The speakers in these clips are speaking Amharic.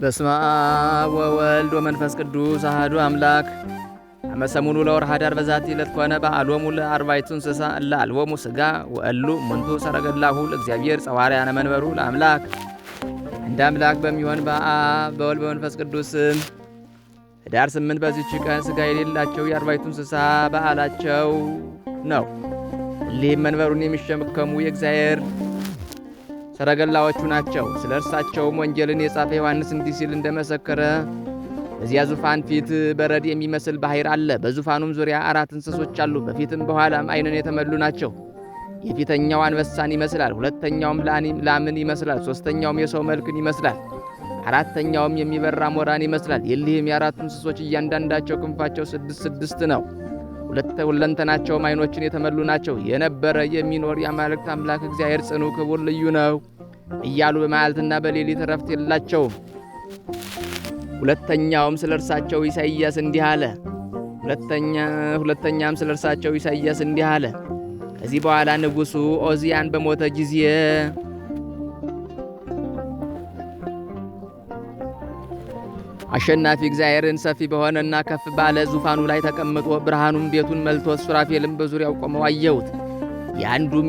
በስመ አብ ወወልድ ወመንፈስ ቅዱስ አሐዱ አምላክ። አመሰሙኑ ለወርኃ ኅዳር በዛቲ ዕለት ኮነ በዓሎሙ ለአርባዕቱ እንስሳ እለ አልቦሙ ሥጋ ወእሉ እሙንቱ ሰረገላሁ ለእግዚአብሔር ጸዋርያነ መንበሩ ለአምላክ። እንደ አምላክ በሚሆን በአብ በወልድ በመንፈስ ቅዱስ ስም ኅዳር 8 በዚህች ቀን ሥጋ የሌላቸው የአርባዕቱ እንስሳ በዓላቸው ነው። እሊህም መንበሩን የሚሸከሙ የእግዚአብሔር ሰረገላዎቹ ናቸው። ስለ እርሳቸውም ወንጌልን የጻፈ ዮሐንስ እንዲህ ሲል እንደመሰከረ በዚያ ዙፋን ፊት በረድ የሚመስል ባሕር አለ። በዙፋኑም ዙሪያ 4 እንስሶች አሉ። በፊትም በኋላም ዓይንን የተመሉ ናቸው። የፊተኛው አንበሳን ይመስላል፣ ሁለተኛውም ላምን ይመስላል፣ ሦስተኛውም የሰው መልክን ይመስላል፣ አራተኛውም የሚበራ ሞራን ይመስላል። የሊህም የአራቱ እንስሶች እያንዳንዳቸው ክንፋቸው 6 ነው። ሁለንተናቸውም ዓይኖችን የተመሉ ናቸው። የነበረ የሚኖር የአማልክት አምላክ እግዚአብሔር ጽኑ ክቡር ልዩ ነው እያሉ በመዓልትና በሌሊት እረፍት የላቸውም። ሁለተኛም ስለ እርሳቸው ኢሳይያስ እንዲህ አለ። ከዚህ በኋላ ንጉሡ ዖዝያን በሞተ ጊዜ አሸናፊ እግዚአብሔርን ሰፊ በሆነና ከፍ ባለ ዙፋኑ ላይ ተቀምጦ ብርሃኑም ቤቱን መልቶ ሱራፌልም በዙሪያው ቆመው አየሁት። የአንዱም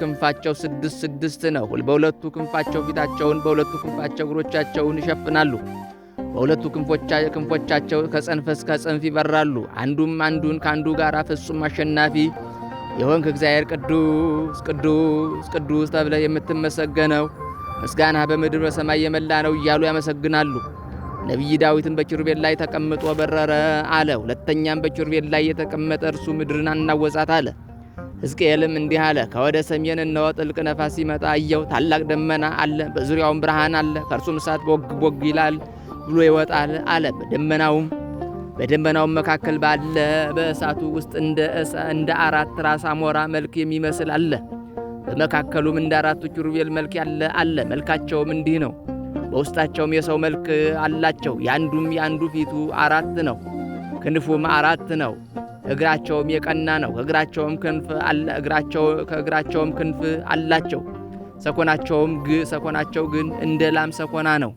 ክንፋቸው 6 ነው። በሁለቱ ክንፋቸው ፊታቸውን፣ በሁለቱ ክንፋቸው እግሮቻቸውን ይሸፍናሉ። በሁለቱ ክንፎቻቸው ከጽንፍ እስከ ጽንፍ ይበራሉ። አንዱን ከአንዱ ጋር ፍጹም አሸናፊ የሆንክ እግዚአብሔር ቅዱስ ቅዱስ ቅዱስ ተብለህ የምትመሰገነው ምስጋና በምድር በሰማይ የመላ ነው እያሉ ያመሰግናሉ። ነቢይ ዳዊትን በኪሩቤል ላይ ተቀምጦ በረረ አለ። ሁለተኛም በኪሩቤል ላይ የተቀመጠ እርሱ ምድርን አናወጻት አለ። ሕዝቅኤልም እንዲህ አለ። ከወደ ሰሜን እነሆ ጥልቅ ነፋስ ሲመጣ አየሁ። ታላቅ ደመና አለ፣ በዙሪያውም ብርሃን አለ፣ ከእርሱም እሳት ቦግ ቦግ ይላል ብሎ ይወጣል አለ። በደመናውም መካከል ባለ በእሳቱ ውስጥ እንደ 4 ራስ አሞራ መልክ የሚመስል አለ። በመካከሉም እንደ 4 ኪሩቤል መልክ ያለ አለ። መልካቸውም እንዲህ ነው። በውስጣቸውም የሰው መልክ አላቸው። የአንዱ ፊቱ 4 ነው፣ ክንፉም 4 ነው። እግራቸውም የቀና ነው። ከእግራቸውም ክንፍ አላቸው። ሰኮናቸው ግን እንደ ላም ሰኮና ነው።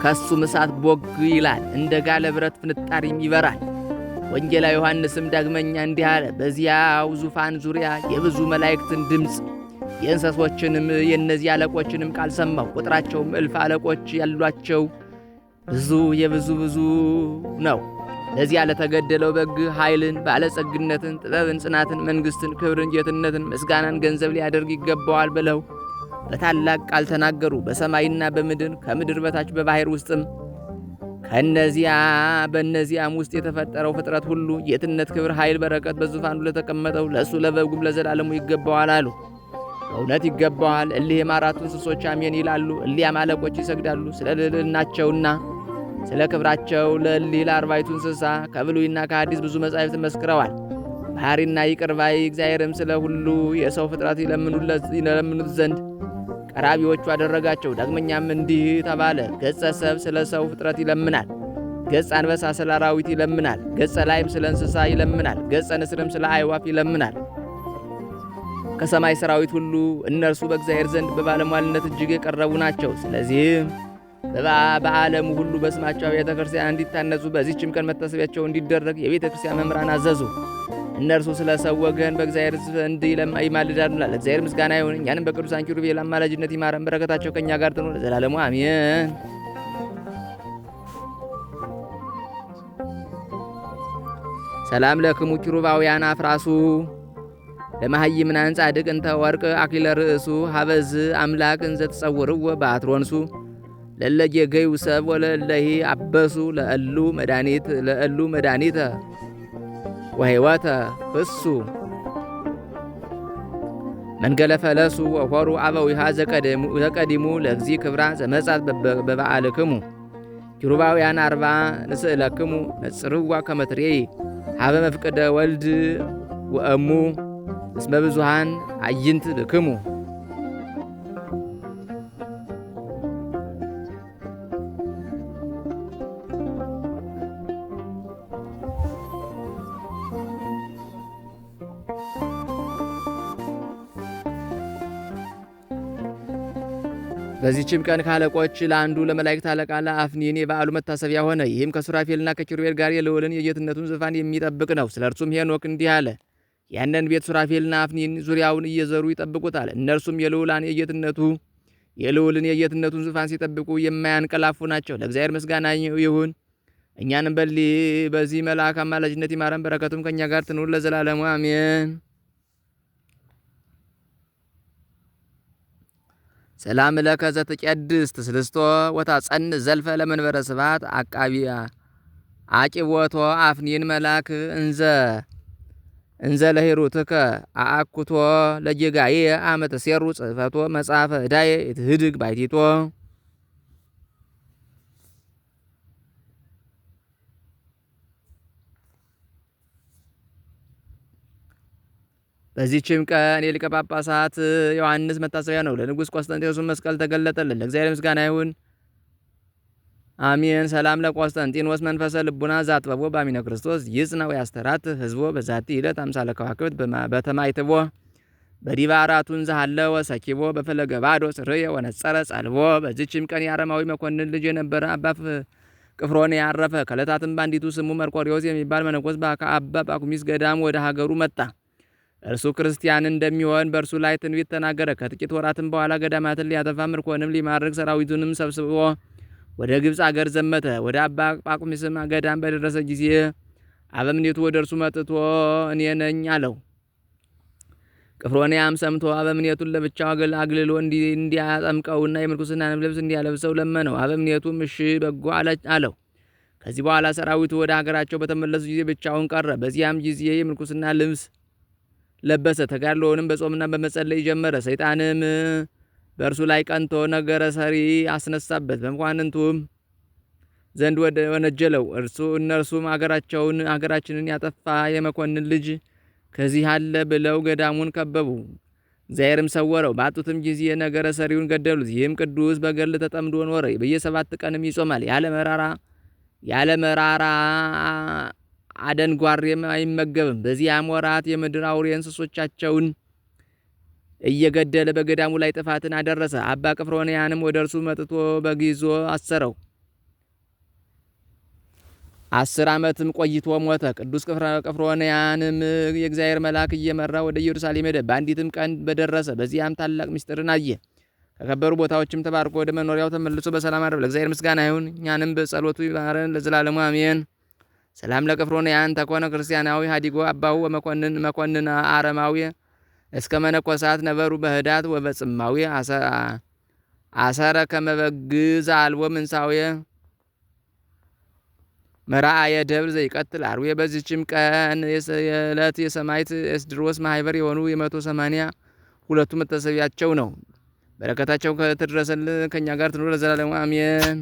ከሱም እሳት ቦግ ይላል፣ እንደ ጋለ ብረት ፍንጣሪም ይበራል። ወንጌላዊ ዮሐንስም ዳግመኛ እንዲህ አለ። በዚያው ዙፋን ዙሪያ የብዙ መላእክትን ድምፅ የእንስሶችንም የእነዚህ አለቆችንም ቃል ሰማሁ። ቁጥራቸውም 1000 አለቆች ያሏቸው ብዙ ነው። ለዚያ ለተገደለው በግ ኃይልን፣ ባለጸግነትን፣ ጥበብን፣ ጽናትን፣ መንግሥትን፣ ክብርን፣ ጌትነትን፣ ምስጋናን ገንዘብ ሊያደርግ ይገባዋል ብለው በታላቅ ቃል ተናገሩ። በሰማይና በምድር ከምድር በታች በባሕር ውስጥም በእነዚያም ውስጥ የተፈጠረው ፍጥረት ሁሉ ጌትነት፣ ክብር፣ ኃይል፣ በረከት በዙፋኑ ለተቀመጠው ለእሱ ለበጉም ለዘላለሙ ይገባዋል አሉ። በእውነት ይገባዋል። እሊህም 4 እንስሶች አሜን ይላሉ። እሊያም አለቆች ይሰግዳሉ። ስለ ልዕልናቸውና ስለ ክብራቸው ለእሊህ ለ40ቱ እንስሳ ከብሉይና ከሐዲስ ብዙ መጻሕፍት መስክረዋል። መሐሪና ይቅር ባይ እግዚአብሔርም ስለ ሁሉ የሰው ፍጥረት ይለምኑት ዘንድ ቀራቢዎቹ አደረጋቸው። ዳግመኛም እንዲህ ተባለ። ገጸ ሰብ ስለ ሰው ፍጥረት ይለምናል። ገጸ አንበሳ ስለ አራዊት ይለምናል። ገጸ ላይም ስለ እንስሳ ይለምናል። ገጸ ንስርም ስለ አዕዋፍ ይለምናል። ከሰማይ ሰራዊት ሁሉ እነርሱ በእግዚአብሔር ዘንድ በባለሟልነት እጅግ የቀረቡ ናቸው። ስለዚህም በዓለሙ ሁሉ በስማቸው ቤተ ክርስቲያን እንዲታነጹ በዚህችም ቀን መታሰቢያቸው እንዲደረግ የቤተ ክርስቲያን መምህራን አዘዙ። እነርሱ ስለ ሰው ወገን በእግዚአብሔር ዘንድ ይማልዳሉ። ለእግዚአብሔር ምስጋና ይሁን። እኛንም በቅዱሳን ኪሩቤል አማላጅነት ይማረን። በረከታቸው ከእኛ ጋር ትኑር ለዘላለሙ አሜን። ሰላም ለክሙ ኪሩባውያን አፍራሱ ለመሃይምናን ጻድቅ እንተ ወርቅ አክሊለ ርእሱ ሀበዝ አምላክ እንዘ ተጸውርዎ በአትሮንሱ ለለጌገዩ ሰብ ወለለሂ አበሱ ለእሉ መድኃኒተ ወሕይወተ ፍሱ መንገለ ፈለሱ ወሖሩ አበዊሃ ዘቀዲሙ ለእግዚ ክብራ ዘመጻት በበዓልክሙ ኪሩባውያን 40 ንስእለክሙ ነጽርዋ ከመትሬይ ሀበ መፍቅደ ወልድ ወእሙ እስመ ብዙሃን አዕይንት ብክሙ። በዚህችም ቀን ካለቆች ለአንዱ ለመላእክት አለቃ ለአፍኒን የበዓሉ መታሰቢያ ሆነ። ይህም ከሱራፌልና ከኪሩቤል ጋር የልዑልን የጌትነቱን ዙፋን የሚጠብቅ ነው። ስለ እርሱም ሄኖክ እንዲህ አለ። ያንን ቤት ሱራፌልና አፍኒን ዙሪያውን እየዘሩ ይጠብቁታል። እነርሱም የልዑልን የጌትነቱን ዙፋን ሲጠብቁ የማያንቀላፉ ናቸው። ለእግዚአብሔር ምስጋና ይሁን። እኛንም በዚህ መልአክ አማላጅነት ይማረን፣ በረከቱም ከእኛ ጋር ትኑር ለዘላለሙ አሜን። ሰላም ለከ ዘትቄድስ ትስልስቶ ወታጸን ዘልፈ ለመንበረ ስብሐት አቂቦቶ አፍኒን መልአክ እንዘ ለሂሩትከ አአኩቶ ለጌጋዬ አመተ ሴሩ ጽሕፈቶ መጽሐፈ ዕዳዬ ትህድግ ባይቲቶ። በዚህችም ቀን የሊቀ ጳጳሳት ዮሐንስ መታሰቢያ ነው። ለንጉሥ ቆስጠንጢኖስም መስቀል ተገለጠልን። ለእግዚአብሔር ምስጋና ይሁን አሜን። ሰላም ለቆስጠንጢኖስ መንፈሰ ልቡና ዛጥበቦ በአሚነ ክርስቶስ ይጽናው ያስተራት ህዝቦ በዛቲ ዕለት አምሳለ ከዋክብት በተማይትቦ በዲባ አራቱን ዛሃለ ወሰኪቦ በፈለገ ባዶስ ርየ ወነጸረ ጸልቦ። በዚህችም ቀን የአረማዊ መኮንን ልጅ የነበረ አባ ቅፍሮን ያረፈ። ከዕለታትም በአንዲቱ ስሙ መርቆሬዎስ የሚባል መነኮስ ከአባ ጳኩሚስ ገዳም ወደ ሀገሩ መጣ። እርሱ ክርስቲያን እንደሚሆን በእርሱ ላይ ትንቢት ተናገረ። ከጥቂት ወራትም በኋላ ገዳማትን ሊያጠፋ ምርኮንም ሊማርክ ሰራዊቱንም ሰብስቦ ወደ ግብፅ አገር ዘመተ። ወደ አባ ጳቁሚስም ገዳም በደረሰ ጊዜ አበምኔቱ ወደ እርሱ መጥቶ እኔ ነኝ አለው። ቅፍሮንያም ሰምቶ አበምኔቱን ለብቻው አግልሎ እንዲያጠምቀውና የምንኩስናንም ልብስ እንዲያለብሰው ለመነው። አበምኔቱም እሺ በጎ አለው። ከዚህ በኋላ ሰራዊቱ ወደ ሀገራቸው በተመለሱ ጊዜ ብቻውን ቀረ። በዚያም ጊዜ የምንኩስና ልብስ ለበሰ። ተጋድሎውንም በጾምና በመጸለይ ጀመረ። ሰይጣንም በእርሱ ላይ ቀንቶ ነገረ ሰሪ አስነሳበት። በመኳንንቱም ዘንድ ወነጀለው። እነርሱም አገራችንን ያጠፋ የመኮንን ልጅ ከዚህ አለ ብለው ገዳሙን ከበቡ። እግዚአብሔርም ሰወረው። ባጡትም ጊዜ ነገረ ሰሪውን ገደሉት። ይህም ቅዱስ በገድል ተጠምዶ ኖረ። በየ7 ቀንም ይጾማል። ያለ መራራ አደንጓሬም አይመገብም። በዚያም ወራት የምድር አውሬ እንስሶቻቸውን እየገደለ በገዳሙ ላይ ጥፋትን አደረሰ። አባ ቅፍሮንያንም ወደ እርሱ መጥቶ በጊዞ አሰረው። 10 ዓመትም ቆይቶ ሞተ። ቅዱስ ቅፍሮንያንም የእግዚአብሔር መልአክ እየመራ ወደ ኢየሩሳሌም ሄደ። በአንዲትም ቀን በደረሰ በዚያም ታላቅ ምስጢርን አየ። ከከበሩ ቦታዎችም ተባርኮ ወደ መኖሪያው ተመልሶ በሰላም አረፈ። ለእግዚአብሔር ምስጋና ይሁን፣ እኛንም በጸሎቱ ይማረን ለዘላለሙ አሜን። ሰላም ለቅፍሮንያን ተኮነ ክርስቲያናዊ ሀዲጎ አባሁ መኮንን አረማዊ እስከ መነኮሳት ነበሩ በህዳት ወበጽማዊ አሰረ ከመበግዝ አልቦ ምንሳዊ መራአየ ደብር ዘይቀትል አርዌ። በዚችም ቀን የዕለት የሰማዕት ኤስድሮስ ማህበር የሆኑ 182ቱ መታሰቢያቸው ነው። በረከታቸው ከተደረሰልን ከእኛ ጋር ትኑር ለዘላለሙ አሜን።